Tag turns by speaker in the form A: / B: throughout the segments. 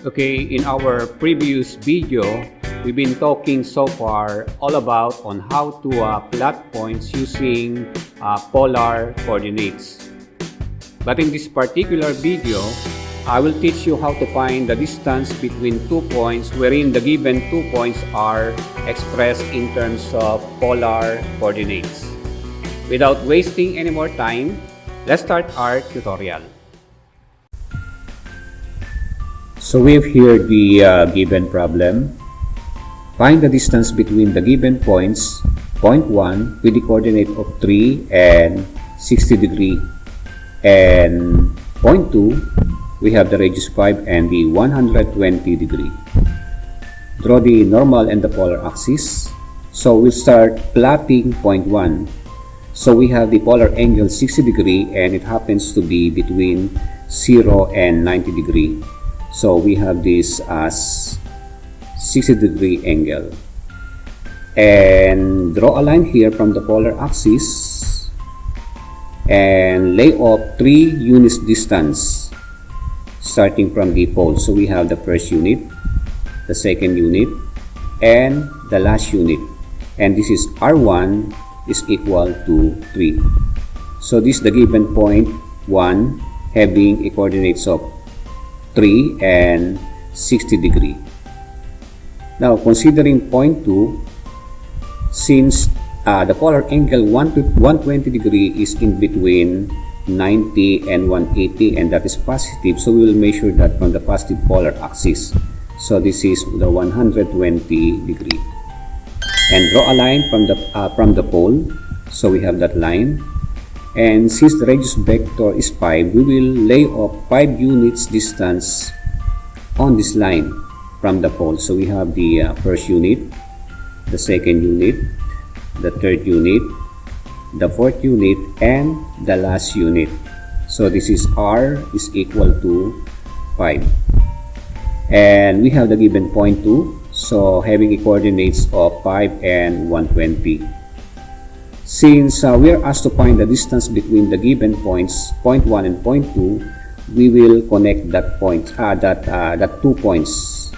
A: Okay, in our previous video, we've been talking so far all about on how to plot points using polar coordinates. But in this particular video, I will teach you how to find the distance between 2 points wherein the given 2 points are expressed in terms of polar coordinates. Without wasting any more time, let's start our tutorial.
B: So we have here the given problem. Find the distance between the given points, point 1 with the coordinate of 3 and 60 degree, and point 2 we have the radius 5 and the 120 degree. Draw the normal and the polar axis. So we'll start plotting point 1. So we have the polar angle 60 degree and it happens to be between 0 and 90 degree. So we have this as 60 degree angle. And draw a line here from the polar axis and lay off 3 units distance starting from the pole. So we have the first unit, the second unit, and the last unit. And this is R1 is equal to 3. So this is the given point 1 having a coordinates of 3 and 60 degree. Now considering point 2, since the polar angle 120 degree is in between 90 and 180 and that is positive, so we will measure that from the positive polar axis. So this is the 120 degree. And draw a line from the pole. So we have that line. And since the radius vector is 5, we will lay off 5 units distance on this line from the pole. So we have the first unit, the second unit, the third unit, the fourth unit, and the last unit. So this is R is equal to 5. And we have the given point 2. So having a coordinates of 5 and 120. Since we are asked to find the distance between the given points, point 1 and point 2, we will connect that point, that 2 points.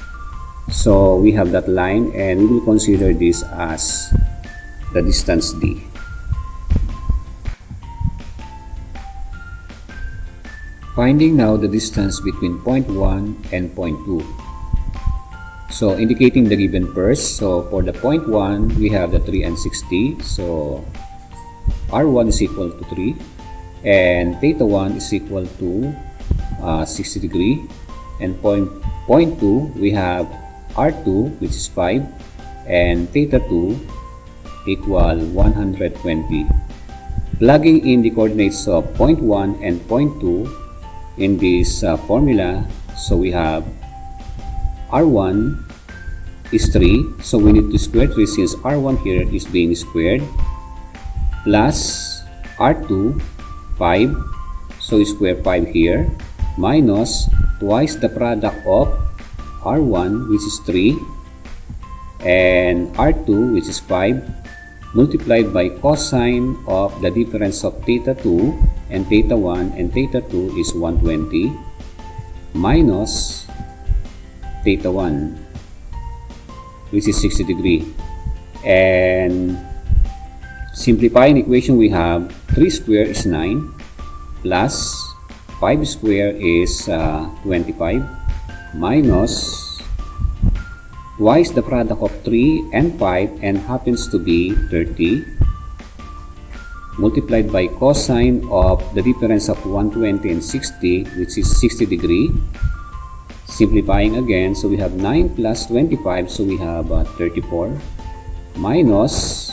B: So we have that line and we will consider this as the distance D. Finding now the distance between point 1 and point 2. So indicating the given first, so for the point 1 we have the 3 and 60, so R1 is equal to 3 and theta 1 is equal to 60 degree, and point 2 we have R2 which is 5 and theta 2 equal 120. Plugging in the coordinates of point 1 and point 2 in this formula, so we have R1 is 3, so we need to square 3 since R1 here is being squared, plus R2 5, so we square 5 here, minus twice the product of R1 which is 3 and R2 which is 5 multiplied by cosine of the difference of theta 2 and theta 1, and theta 2 is 120 minus theta 1 which is 60 degree. And simplifying equation, we have 3 square is 9 plus 5 square is 25 minus twice the product of 3 and 5 and happens to be 30 multiplied by cosine of the difference of 120 and 60 which is 60 degree. Simplifying again, so we have 9 plus 25, so we have 34 minus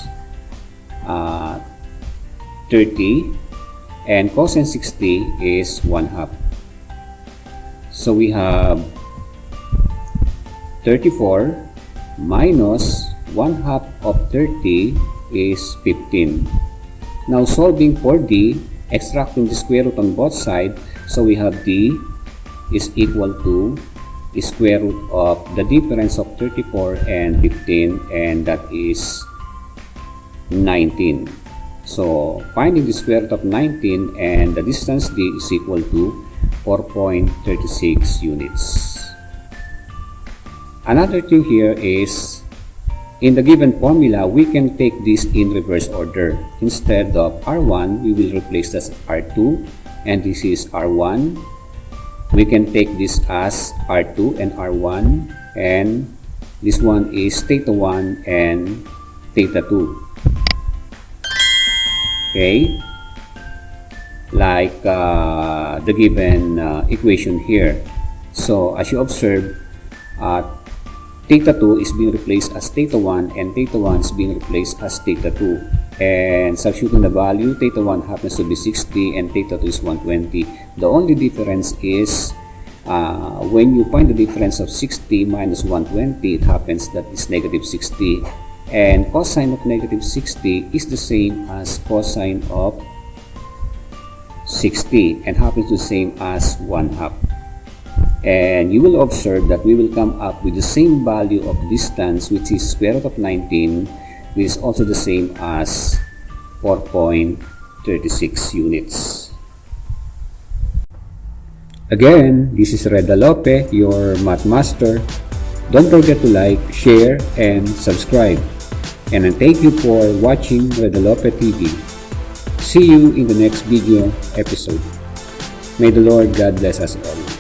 B: 30 and cosine 60 is 1/2. So we have 34 minus 1/2 of 30 is 15. Now solving for D, extracting the square root on both sides, so we have D is equal to the square root of the difference of 34 and 15, and that is 19. So finding the square root of 19 and the distance D is equal to 4.36 units. Another thing here is, in the given formula, we can take this in reverse order. Instead of R1, we will replace this R2, and this is R1. We can take this as R2 and R1, and this one is theta 1 and theta 2. Okay, like the given equation here. So as you observe, theta 2 is being replaced as theta 1 and theta 1 is being replaced as theta 2. And substituting the value, theta 1 happens to be 60 and theta 2 is 120. The only difference is when you find the difference of 60 minus 120, it happens that it's negative 60. And cosine of negative 60 is the same as cosine of 60 and happens to the same as 1/2. And you will observe that we will come up with the same value of distance, which is square root of 19, which is also the same as 4.36 units. Again, this is Reda Lope, your math master. Don't forget to like, share, and subscribe. And thank you for watching Reda Lope TV. See you in the next video episode. May the Lord God bless us all.